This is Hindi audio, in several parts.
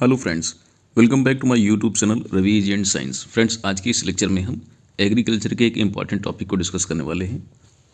Hello friends, welcome back to my YouTube channel Ravi easy and science. Friends, आज की इस लेक्चर में हम एग्रीकल्चर के एक इंपॉर्टेंट टॉपिक को डिस्कस करने वाले हैं।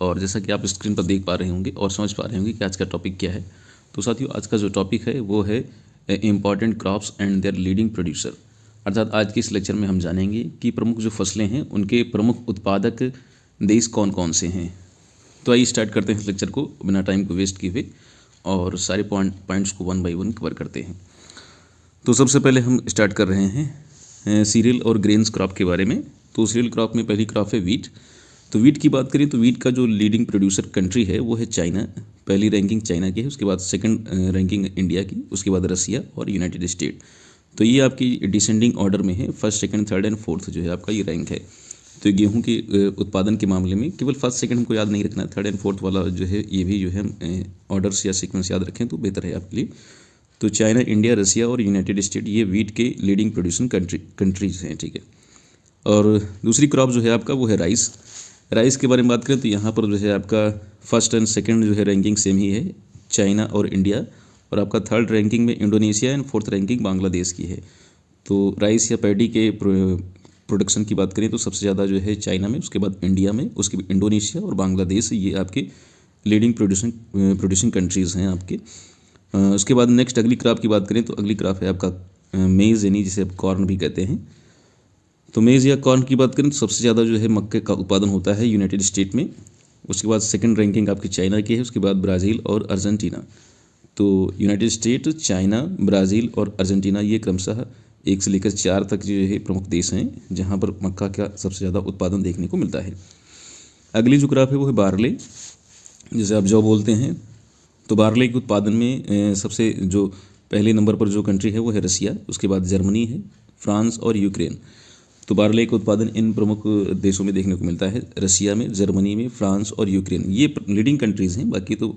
और जैसा कि आप स्क्रीन पर देख पा रहे होंगे और समझ पा रहे होंगे कि आज का टॉपिक क्या है। तो साथियों, आज का जो टॉपिक है वो है important crops and their leading producer. अर्थात आज के इस लेक्चर में हम जानेंगे कि प्रमुख जो फसलें हैं उनके प्रमुख उत्पादक देश कौन कौन से हैं। तो आइए स्टार्ट करते हैं इस लेक्चर को बिना टाइम को वेस्ट किए हुए और सारे पॉइंट्स को वन बाई वन कवर करते हैं। तो सबसे पहले हम स्टार्ट कर रहे हैं सीरियल और ग्रेन्स क्रॉप के बारे में। तो सीरियल क्रॉप में पहली क्रॉप है वीट। तो वीट की बात करें तो वीट का जो लीडिंग प्रोड्यूसर कंट्री है वो है चाइना। पहली रैंकिंग चाइना की है, उसके बाद सेकंड रैंकिंग इंडिया की, उसके बाद रसिया और यूनाइटेड स्टेट। तो ये आपकी डिसेंडिंग ऑर्डर में है, first second third and fourth जो है आपका ये रैंक है। तो गेहूं के उत्पादन के मामले में केवल फर्स्ट सेकंड हमको याद नहीं रखना है, थर्ड एंड फोर्थ वाला जो है ये भी जो है ऑर्डर्स या सीक्वेंस याद रखें तो बेहतर है आपके लिए। तो चाइना, इंडिया, रसिया और यूनाइटेड स्टेट ये वीट के लीडिंग प्रोड्यूसिंग कंट्रीज हैं, ठीक है। और दूसरी क्रॉप जो है आपका वो है राइस। राइस के बारे में बात करें तो यहाँ पर जो है आपका फर्स्ट एंड सेकंड जो है रैंकिंग सेम ही है, चाइना और इंडिया। और आपका थर्ड रैंकिंग में Indonesia and fourth ranking Bangladesh की है। तो राइस या पैडी के प्रोडक्शन की बात करें तो सबसे ज़्यादा जो है चाइना में, उसके बाद इंडिया में, उसके बाद इंडोनेशिया और बांग्लादेश, ये आपके लीडिंग प्रोड्यूसिंग कंट्रीज़ हैं आपके। उसके बाद नेक्स्ट अगली क्रॉप की बात करें तो अगली क्रॉप है आपका मेज़, यानी जिसे आप कॉर्न भी कहते हैं। तो मेज़ या कॉर्न की बात करें तो सबसे ज़्यादा जो है मक्के का उत्पादन होता है यूनाइटेड स्टेट में। उसके बाद सेकंड रैंकिंग आपकी चाइना की है, उसके बाद ब्राज़ील और अर्जेंटीना। तो यूनाइटेड स्टेट, चाइना, ब्राज़ील और अर्जेंटीना ये क्रमशः 1 से लेकर 4 तक जो है प्रमुख देश हैं जहाँ पर मक्का का सबसे ज़्यादा उत्पादन देखने को मिलता है। अगली जो क्रॉप है वो है बार्ले, जिसे आप जौ बोलते हैं। तो बार्ले के उत्पादन में सबसे जो पहले नंबर पर जो कंट्री है वो है रसिया, उसके बाद जर्मनी है, फ्रांस और यूक्रेन। तो बार्ले का उत्पादन इन प्रमुख देशों में देखने को मिलता है, रसिया में, जर्मनी में, फ्रांस और यूक्रेन। ये लीडिंग कंट्रीज़ हैं, बाकी तो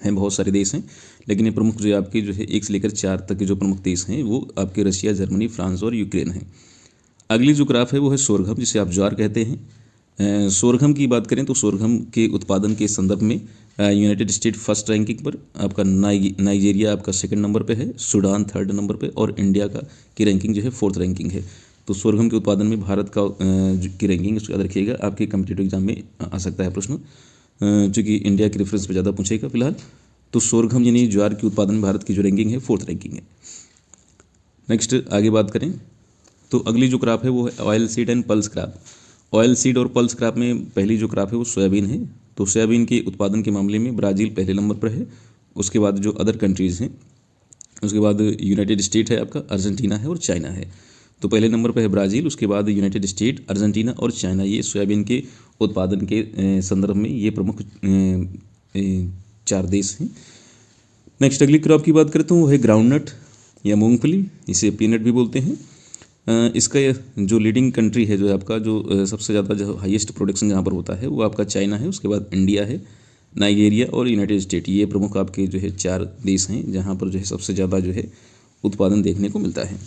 हैं बहुत सारे देश हैं, लेकिन ये प्रमुख जो आपके जो है 1 से लेकर 4 तक के जो प्रमुख देश हैं वो आपके रसिया, जर्मनी, फ्रांस और यूक्रेन हैं। अगली जो क्रॉप है वो है सोरघम, जिसे आप ज्वार कहते हैं। सोरघम की बात करें तो सोरघम के उत्पादन के संदर्भ में यूनाइटेड स्टेट फर्स्ट रैंकिंग पर, आपका नाइजीरिया आपका सेकंड नंबर पे है, सूडान थर्ड नंबर पे और इंडिया का की रैंकिंग जो है फोर्थ रैंकिंग है। तो सोरघम के उत्पादन में भारत का की रैंकिंग इसको याद रखिएगा, आपके कम्पिटिटिव एग्जाम में आ सकता है प्रश्न, चूँकि इंडिया के रेफरेंस पर ज़्यादा पूछेगा फिलहाल। तो सोरघम यानी ज्वार के उत्पादन में भारत की जो रैंकिंग है फोर्थ रैंकिंग है। नेक्स्ट आगे बात करें तो अगली जो क्रॉप है वो है oil seed and pulse crop. Oil seed और पल्स क्रॉप में पहली जो क्रॉप है वो सोयाबीन है। तो सोयाबीन के उत्पादन के मामले में ब्राज़ील पहले नंबर पर है, उसके बाद जो अदर कंट्रीज़ हैं, उसके बाद यूनाइटेड स्टेट है आपका, अर्जेंटीना है और चाइना है। तो पहले नंबर पर है ब्राज़ील, उसके बाद यूनाइटेड स्टेट, अर्जेंटीना और चाइना, ये सोयाबीन के उत्पादन के संदर्भ में ये प्रमुख 4 देश हैं। नेक्स्ट अगली क्रॉप की बात करें तो वो है ग्राउंडनट या मूंगफली, इसे पीनट भी बोलते हैं। इसका जो लीडिंग कंट्री है जो आपका जो सबसे ज़्यादा जो हाईएस्ट प्रोडक्शन जहाँ पर होता है वो आपका चाइना है, उसके बाद इंडिया है, नाइजीरिया और यूनाइटेड स्टेट। ये प्रमुख आपके जो है 4 देश हैं जहाँ पर जो है सबसे ज़्यादा जो है उत्पादन देखने को मिलता है,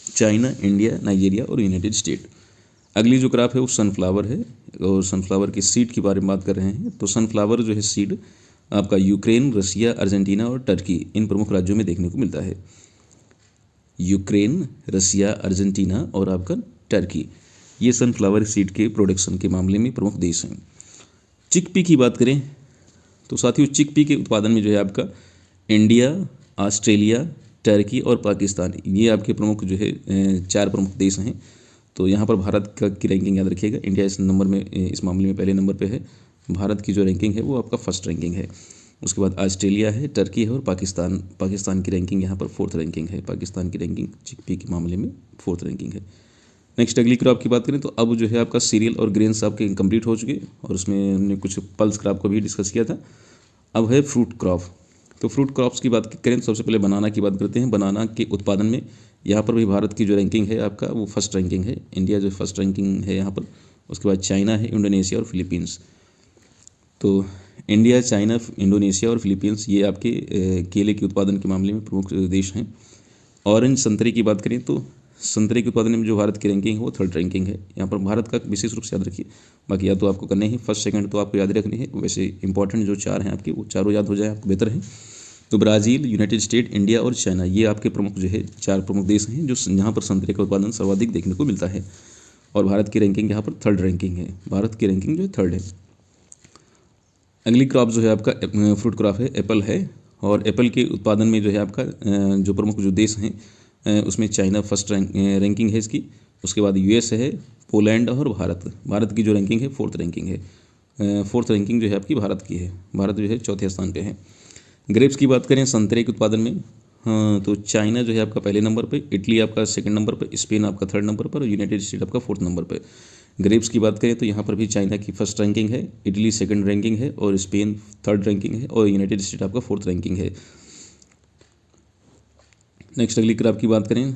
चाइना, इंडिया, नाइजीरिया और यूनाइटेड स्टेट। अगली जो क्रॉप है वो सनफ्लावर है, और सनफ्लावर की सीड के बारे में बात कर रहे हैं। तो सनफ्लावर जो है सीड आपका यूक्रेन, रसिया, अर्जेंटीना और टर्की, इन प्रमुख राज्यों में देखने को मिलता है। यूक्रेन, रसिया, अर्जेंटीना और आपका टर्की, ये सनफ्लावर सीड के प्रोडक्शन के मामले में प्रमुख देश हैं। चिकपी की बात करें तो साथियों चिकपी के उत्पादन में जो है आपका इंडिया, ऑस्ट्रेलिया, टर्की और पाकिस्तान, ये आपके प्रमुख जो है 4 प्रमुख देश हैं। तो यहाँ पर भारत का की रैंकिंग याद रखिएगा, इंडिया इस नंबर में, इस मामले में पहले नंबर पे है। भारत की जो रैंकिंग है वो आपका फर्स्ट रैंकिंग है, उसके बाद ऑस्ट्रेलिया है, टर्की है और पाकिस्तान की रैंकिंग यहाँ पर फोर्थ रैंकिंग है। पाकिस्तान की रैंकिंग चिकपी के मामले में फोर्थ रैंकिंग है। नेक्स्ट अगली क्रॉप की बात करें तो अब जो है आपका सीरियल और ग्रेन्स आपके कंप्लीट हो चुके, और उसमें हमने कुछ पल्स क्रॉप को भी डिस्कस किया था। अब है फ्रूट क्रॉप। तो फ्रूट क्रॉप्स की बात करें तो सबसे पहले बनाना की बात करते हैं। बनाना के उत्पादन में यहाँ पर भी भारत की जो रैंकिंग है आपका वो फर्स्ट रैंकिंग है, इंडिया जो फर्स्ट रैंकिंग है यहाँ पर, उसके बाद चाइना है, इंडोनेशिया और फिलीपींस। तो इंडिया, चाइना, इंडोनेशिया और फिलीपींस ये आपके केले के उत्पादन के मामले में प्रमुख देश हैं। ऑरेंज संतरे की बात करें तो संतरे के उत्पादन में जो भारत की रैंकिंग है वो थर्ड रैंकिंग है। यहाँ पर भारत का विशेष रूप से याद रखिए, बाकी या तो आपको करने ही फर्स्ट सेकंड तो आपको याद रखनी है, वैसे इंपॉर्टेंट जो 4 हैं आपके वो चारों याद हो जाए आपको बेहतर है। तो ब्राज़ील, यूनाइटेड स्टेट, इंडिया और चाइना, ये आपके प्रमुख जो है 4 प्रमुख देश हैं जो यहाँ पर संतरे का उत्पादन सर्वाधिक देखने को मिलता है। और भारत की रैंकिंग यहाँ पर 3rd रैंकिंग है, भारत की रैंकिंग जो है 3rd है। अगली क्रॉप जो है आपका फ्रूट क्रॉप है, एप्पल है। और एप्पल के उत्पादन में जो है आपका जो प्रमुख जो देश हैं उसमें चाइना फर्स्ट रैंकिंग है इसकी, उसके बाद यूएस है, पोलैंड और भारत। भारत की जो रैंकिंग है 4th रैंकिंग है। 4th रैंकिंग जो है आपकी भारत की है, भारत जो है 4थे स्थान पे है। ग्रेप्स की बात करें संतरे के उत्पादन में, हाँ तो चाइना जो है आपका पहले नंबर पे, इटली आपका 2nd नंबर पे, स्पेन आपका 3rd नंबर पर और यूनाइटेड स्टेट आपका 4th नंबर पे। ग्रेप्स की बात करें तो यहाँ पर भी चाइना की 1st रैंकिंग है, इटली 2nd रैंकिंग है और स्पेन 3rd रैंकिंग है और यूनाइटेड स्टेट आपका 4th रैंकिंग है। नेक्स्ट अगली क्रॉप की बात करें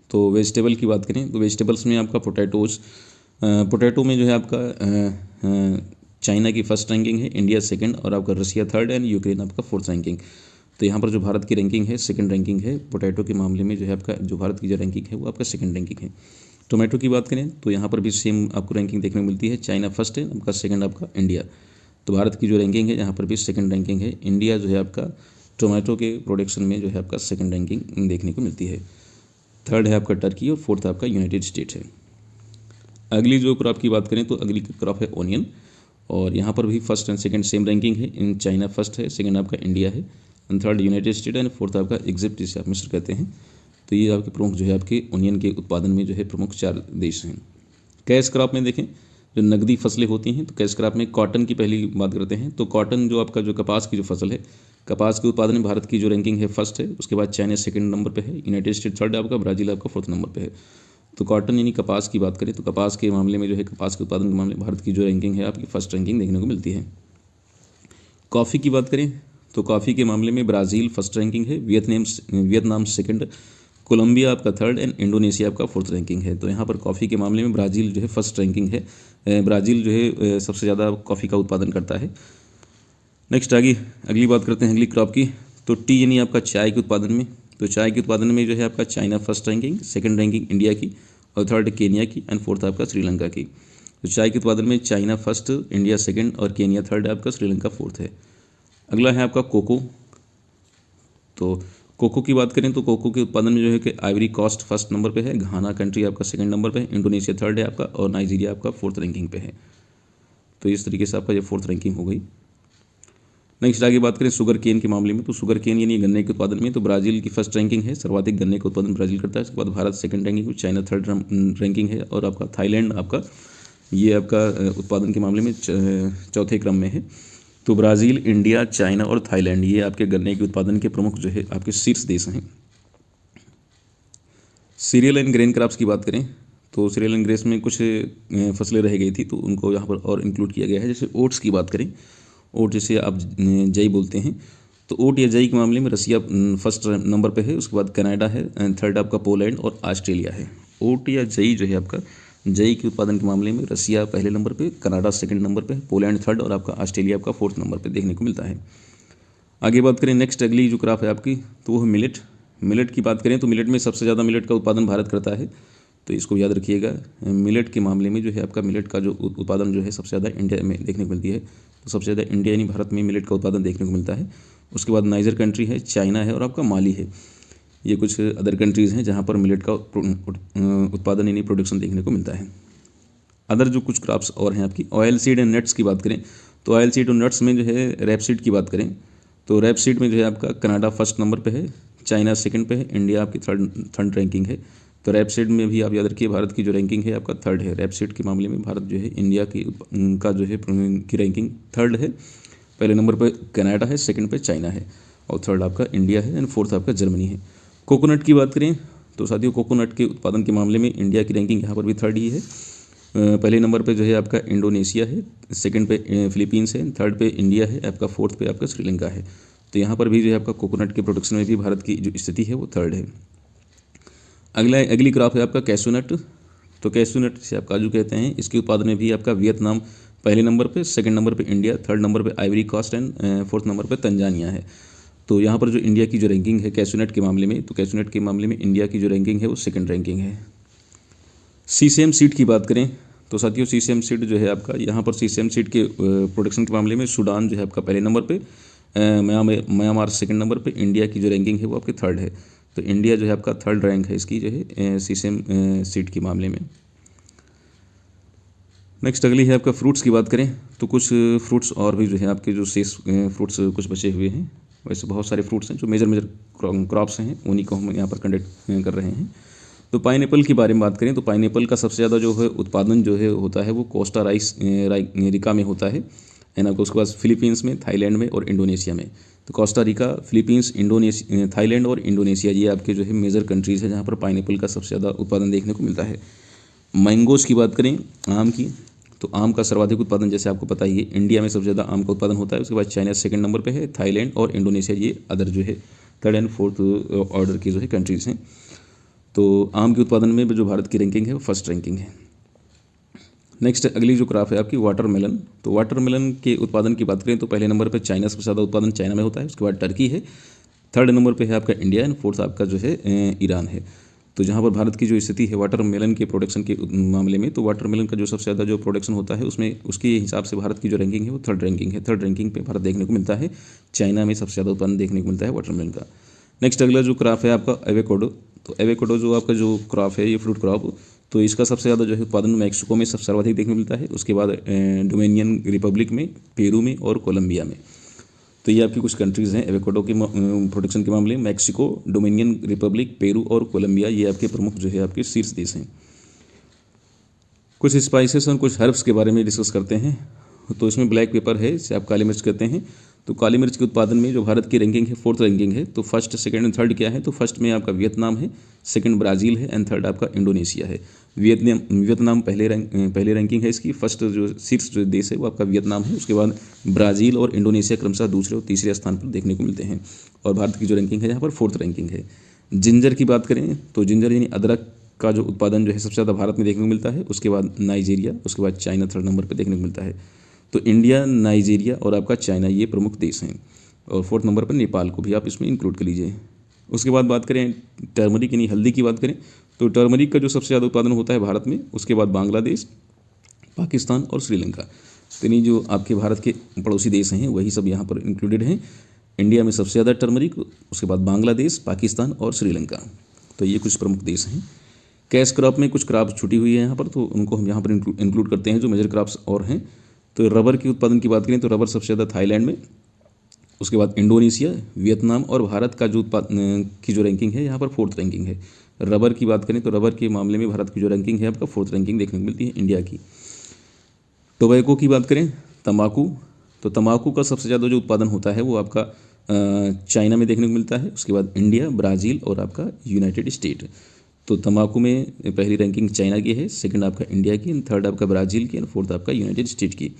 तो वेजिटेबल की बात करें तो वेजिटेबल्स में आपका पोटैटो में जो है आपका चाइना की 1st रैंकिंग है, इंडिया 2nd और आपका रशिया 3rd एंड यूक्रेन आपका 4th रैंकिंग। तो यहाँ पर जो भारत की रैंकिंग है 2nd रैंकिंग है, पोटैटो के मामले में जो है आपका जो भारत की जो रैंकिंग है वो आपका 2nd रैंकिंग है। टोमेटो की बात करें तो यहाँ पर भी सेम आपको रैंकिंग देखने को मिलती है, चाइना 1st है, आपका 2nd आपका इंडिया। तो भारत की जो रैंकिंग है यहाँ पर भी 2nd रैंकिंग है, इंडिया जो है आपका टोमेटो के प्रोडक्शन में जो है आपका 2nd रैंकिंग देखने को मिलती है। 3rd है आपका टर्की और 4th आपका यूनाइटेड स्टेट है। अगली जो क्रॉप की बात करें तो अगली क्रॉप है ऑनियन, और यहाँ पर भी 1st and 2nd same ranking है। इन चाइना 1st है, 2nd आपका इंडिया है and 3rd United state and 4th आपका इजिप्ट, जिसे आप मिस्र कहते हैं। तो ये आपके प्रमुख जो है आपके ऑनियन के उत्पादन में जो है प्रमुख 4 देश हैं। कैश क्रॉप में देखें जो नकदी फसलें होती हैं तो कैश क्रॉप में कॉटन की पहली बात करते हैं। तो कॉटन जो आपका जो कपास की जो फसल है, कपास के उत्पादन में भारत की जो रैंकिंग है 1st है, उसके बाद चाइना 2nd नंबर पे है, यूनाइटेड स्टेट 3rd आपका, ब्राज़ील आपका 4th नंबर पे है। तो कॉटन यानी कपास की बात करें तो कपास के मामले में जो है कपास के उत्पादन के मामले में भारत की जो रैंकिंग है आपकी 1st रैंकिंग देखने को मिलती है। कॉफ़ी की बात करें तो कॉफ़ी के मामले में ब्राज़ील 1st रैंकिंग है, वियतनाम 2nd, कोलंबिया आपका 3rd एंड इंडोनेशिया आपका 4th रैंकिंग है। तो यहाँ पर कॉफ़ी के मामले में ब्राज़ील जो है 1st रैंकिंग है, ब्राज़ील जो है सबसे ज़्यादा कॉफ़ी का उत्पादन करता है। नेक्स्ट अगली बात करते हैं अगली क्रॉप की। तो टी यानी आपका चाय के उत्पादन में, तो चाय के उत्पादन में जो है आपका China 1st ranking, 2nd ranking India की और 3rd केनिया की एंड 4th आपका श्रीलंका की। तो चाय के उत्पादन में चाइना 1st, इंडिया 2nd और केनिया 3rd आपका, श्रीलंका 4th है। अगला है आपका कोको। तो कोको की बात करें तो कोको के उत्पादन में जो है कि आइवरी कोस्ट 1st नंबर पे है, घाना कंट्री आपका 2nd नंबर पे है, इंडोनेशिया 3rd है आपका और नाइजीरिया आपका 4th रैंकिंग पे है। तो इस तरीके से आपका ये 4th रैंकिंग हो गई। नेक्स्ट आगे बात करें शुगर केन के मामले में, तो शुगर केन यानी गन्ने के उत्पादन में तो ब्राज़ील की 1st रैंकिंग है, सर्वाधिक गन्ने का उत्पादन ब्राज़ील करता है। उसके बाद Bharat 2nd ranking, China 3rd ranking है और आपका थाईलैंड आपका ये आपका उत्पादन के मामले में 4थे क्रम में है। तो ब्राज़ील, इंडिया, चाइना और थाईलैंड ये आपके गन्ने के उत्पादन के प्रमुख जो है आपके शीर्ष देश हैं। सीरियल एंड ग्रेन क्रॉप्स की बात करें तो सीरियल एंड ग्रेस में कुछ फसलें रह गई थी तो उनको यहाँ पर और इंक्लूड किया गया है। जैसे ओट्स की बात करें, ओट जिसे आप जई बोलते हैं, तो ओट या जई के मामले में रसिया 1st नंबर पे है, उसके बाद कनाडा है एंड 3rd आपका पोलैंड और ऑस्ट्रेलिया है। ओट या जई जो है आपका जई के उत्पादन के मामले में रसिया पहले नंबर पे, कनाडा 2nd नंबर पे, पोलैंड 3rd और आपका ऑस्ट्रेलिया आपका 4th नंबर पे देखने को मिलता है। आगे बात करें नेक्स्ट अगली जो क्रॉप है आपकी तो वो है मिलेट। मिलेट की बात करें तो मिलेट में सबसे ज़्यादा मिलेट का उत्पादन भारत करता है, तो इसको याद रखिएगा। मिलेट के मामले में जो है आपका मिलेट का जो उत्पादन जो है सबसे ज़्यादा इंडिया में देखने को मिलती है। तो सबसे ज़्यादा इंडिया यानी भारत में मिलेट का उत्पादन देखने को मिलता है। उसके बाद नाइजर कंट्री है, चाइना है और आपका माली है। ये कुछ अदर कंट्रीज़ हैं जहाँ पर मिलेट का उत्पादन यानी प्रोडक्शन देखने को मिलता है। अदर जो कुछ क्रॉप्स और हैं आपकी ऑयल सीड एंड नट्स की बात करें तो ऑयल सीड और नट्स में जो है रैप सीड की बात करें तो रैप सीड में जो है आपका कनाडा 1st नंबर पे है, चाइना 2nd पे है, इंडिया आपकी 3rd रैंकिंग है। तो रैप सीड में भी आप याद रखिए भारत की जो रैंकिंग है आपका 3rd है। रैप सीड के मामले में भारत जो है इंडिया की का जो है की रैंकिंग 3rd है। पहले नंबर पर कनाडा है, 2nd पे चाइना है और 3rd आपका इंडिया है एंड 4th आपका जर्मनी है। कोकोनट की बात करें तो साथियों कोकोनट के उत्पादन के मामले में इंडिया की रैंकिंग यहाँ पर भी 3rd ही है। पहले नंबर पे जो है आपका इंडोनेशिया है, 2nd पे फिलीपींस है, 3rd पे इंडिया है आपका, 4th पे आपका श्रीलंका है। तो यहाँ पर भी जो है आपका कोकोनट के प्रोडक्शन में भी भारत की जो स्थिति है वो 3rd है। अगली क्रॉप है आपका कैशूनट। तो कैशूनट से आप काजू कहते हैं, इसके उत्पादन में भी आपका वियतनाम पहले नंबर पे, 2nd नंबर पे इंडिया, 3rd नंबर पे Ivory Coast and 4th number पे तंजानिया है। तो यहाँ पर जो इंडिया की जो रैंकिंग है कैशूनट के मामले में, तो कैशूनट के मामले में इंडिया की जो रैंकिंग है वो 2nd रैंकिंग है। सीसेम सीड की बात करें तो साथियों सीसेम सीड जो है आपका यहाँ पर सीसेम सीड के प्रोडक्शन के मामले में सूडान जो है आपका पहले नंबर पे, म्यांमार सेकंड नंबर पे, इंडिया की जो रैंकिंग है वो आपकी थर्ड है। तो इंडिया जो है आपका थर्ड रैंक है इसकी जो है सीसेम सीट के मामले में। नेक्स्ट अगली है आपका फ्रूट्स की बात करें तो कुछ फ्रूट्स और भी जो है आपके जो शेष फ्रूट्स कुछ बचे हुए हैं। वैसे बहुत सारे फ्रूट्स हैं जो मेजर क्रॉप्स हैं, उन्हीं को हम यहाँ पर कंडक्ट कर रहे हैं। तो पाइनएप्पल की बारे में बात करें तो पाइनएप्पल का सबसे ज़्यादा जो है उत्पादन जो है होता है वो कोस्टा रिका में होता है ना। उसके बाद फिलीपींस में, थाईलैंड में और इंडोनेशिया में। तो कोस्टा रिका, फिलीपींस, थाईलैंड और इंडोनेशिया ये आपके जो है मेजर कंट्रीज़ है जहाँ पर पाइनएप्पल का सबसे ज़्यादा उत्पादन देखने को मिलता है। मैंगोज़ की बात करें, आम की, तो आम का सर्वाधिक उत्पादन जैसे आपको पता ही है इंडिया में सबसे ज़्यादा आम का उत्पादन होता है। उसके बाद चाइना सेकंड नंबर पे है, थाईलैंड और इंडोनेशिया ये अदर जो है थर्ड एंड फोर्थ ऑर्डर की जो है कंट्रीज़ हैं। तो आम के उत्पादन में जो भारत की रैंकिंग है वो फर्स्ट रैंकिंग है। नेक्स्ट अगली जो क्रॉप है आपकी वाटरमेलन। तो वाटरमेलन के उत्पादन की बात करें तो पहले नंबर पे चाइना, सबसे ज़्यादा उत्पादन चाइना में होता है। उसके बाद टर्की है, थर्ड नंबर पे है आपका इंडिया एंड फोर्थ आपका जो है ईरान है। तो जहाँ पर भारत की जो स्थिति है वाटरमेलन के प्रोडक्शन के मामले में, तो वाटरमेलन का जो सबसे ज़्यादा जो प्रोडक्शन होता है उसमें उसके हिसाब से भारत की जो रैंकिंग है वो थर्ड रैंकिंग है। थर्ड रैंकिंग पे भारत देखने को मिलता है। चाइना में सबसे ज़्यादा उत्पादन देखने को मिलता है वाटरमेलन का। नेक्स्ट अगला जो क्रॉप है आपका एवोकाडो। तो एवोकाडो जो आपका जो क्रॉप है ये फ्रूट क्रॉप, तो इसका सबसे ज़्यादा जो है उत्पादन मैक्सिको में सबसे सर्वाधिक देखने को मिलता है। उसके बाद डोमिनियन रिपब्लिक में, पेरू में और कोलंबिया में। तो ये आपकी कुछ कंट्रीज़ हैं एवोकाडो के प्रोडक्शन के मामले में। मैक्सिको, डोमिनियन रिपब्लिक, पेरू और कोलंबिया ये आपके प्रमुख जो है आपके शीर्ष देश हैं। कुछ स्पाइसेस और कुछ हर्ब्स के बारे में डिस्कस करते हैं। तो इसमें ब्लैक पेपर है, इसे आप काली मिर्च कहते हैं। तो काली मिर्च के उत्पादन में जो भारत की रैंकिंग है फोर्थ रैंकिंग है। तो फर्स्ट, सेकंड एंड थर्ड क्या है, तो फर्स्ट में आपका वियतनाम है, सेकंड ब्राज़ील है एंड थर्ड आपका इंडोनेशिया है। वियतनाम पहले रैंकिंग है इसकी। फर्स्ट जो शीर्ष जो देश है वो आपका वियतनाम है। उसके बाद ब्राज़ील और इंडोनेशिया क्रमशः दूसरे और तीसरे स्थान पर देखने को मिलते हैं। और भारत की जो रैंकिंग है यहाँ पर फोर्थ रैंकिंग है। जिंजर की बात करें तो जिंजर यानी अदरक का जो उत्पादन जो है सबसे ज़्यादा भारत में देखने को मिलता है। उसके बाद नाइजीरिया, उसके बाद चाइना थर्ड नंबर पर देखने को मिलता है। तो इंडिया, नाइजीरिया और आपका चाइना ये प्रमुख देश हैं। और फोर्थ नंबर पर नेपाल को भी आप इसमें इंक्लूड कर लीजिए। उसके बाद बात करें टर्मरिक यानी हल्दी की बात करें तो टर्मरिक का जो सबसे ज़्यादा उत्पादन होता है भारत में। उसके बाद बांग्लादेश, पाकिस्तान और श्रीलंका। तो यानी जो आपके भारत के पड़ोसी देश हैं वही सब यहाँ पर इंक्लूडेड हैं। इंडिया में सबसे ज़्यादा टर्मरिक, उसके बाद बांग्लादेश, पाकिस्तान और श्रीलंका। तो ये कुछ प्रमुख देश हैं। कैश क्रॉप में कुछ क्रॉप छुटी हुई है यहाँ पर, तो उनको हम यहाँ पर इंक्लूड करते हैं जो मेजर क्रॉप्स और हैं। तो रबर के उत्पादन की बात करें तो रबर सबसे ज़्यादा थाईलैंड में, उसके बाद इंडोनेशिया, वियतनाम और भारत का जो उत्पादन की जो रैंकिंग है यहाँ पर फोर्थ रैंकिंग है। रबर की बात करें तो रबर के मामले में भारत की जो रैंकिंग है आपका फोर्थ रैंकिंग देखने को मिलती है इंडिया की। टोबैको की बात करें, तंबाकू, तो तंबाकू का सबसे ज़्यादा जो उत्पादन होता है वो आपका चाइना में देखने को मिलता है। उसके बाद इंडिया, ब्राज़ील और आपका यूनाइटेड स्टेट। तो तंबाकू में पहली रैंकिंग चाइना की है, सेकंड आपका इंडिया की, थर्ड आपका ब्राज़ील की और फोर्थ आपका यूनाइटेड स्टेट की।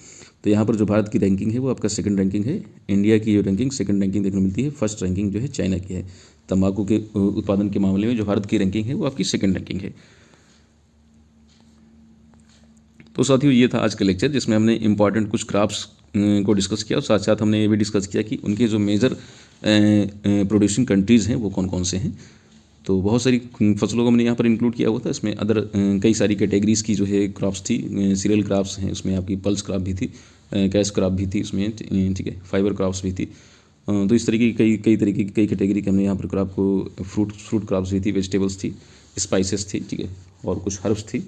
तो यहाँ पर जो भारत की रैंकिंग है वो आपका सेकंड रैंकिंग है। इंडिया की जो रैंकिंग सेकंड रैंकिंग देखने को मिलती है। फर्स्ट रैंकिंग जो है चाइना की है। तंबाकू के उत्पादन के मामले में जो भारत की रैंकिंग है वो आपकी सेकंड रैंकिंग है। तो साथियों ये था आज का लेक्चर जिसमें हमने इंपॉर्टेंट कुछ क्रॉप्स को डिस्कस किया और साथ साथ हमने ये भी डिस्कस किया कि उनके जो मेजर प्रोड्यूसिंग कंट्रीज़ हैं वो कौन कौन से हैं। तो बहुत सारी फसलों को हमने यहाँ पर इंक्लूड किया हुआ था। इसमें अदर कई सारी कैटेगरीज़ की जो है क्रॉप्स थी। सीरियल क्रॉप्स हैं, उसमें आपकी पल्स क्रॉप भी थी, कैश क्रॉप भी थी उसमें, ठीक है, फाइबर क्रॉप्स भी थी। तो इस तरीके की कई तरीके की कई कैटेगरी के हमने यहाँ पर क्रॉप को फ्रूट क्रॉप्स भी थी, वेजिटेबल्स थी, स्पाइसेस थी, ठीक है, और कुछ हर्ब्स थी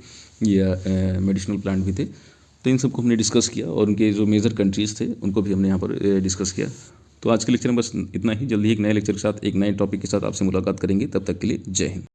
या मेडिसिनल प्लांट भी थे। तो इन सबको हमने डिस्कस किया और उनके जो मेजर कंट्रीज़ थे उनको भी हमने यहाँ पर डिस्कस किया। तो आज के लेक्चर में बस इतना ही। जल्दी एक नए लेक्चर के साथ, एक नए टॉपिक के साथ आपसे मुलाकात करेंगे। तब तक के लिए जय हिंद।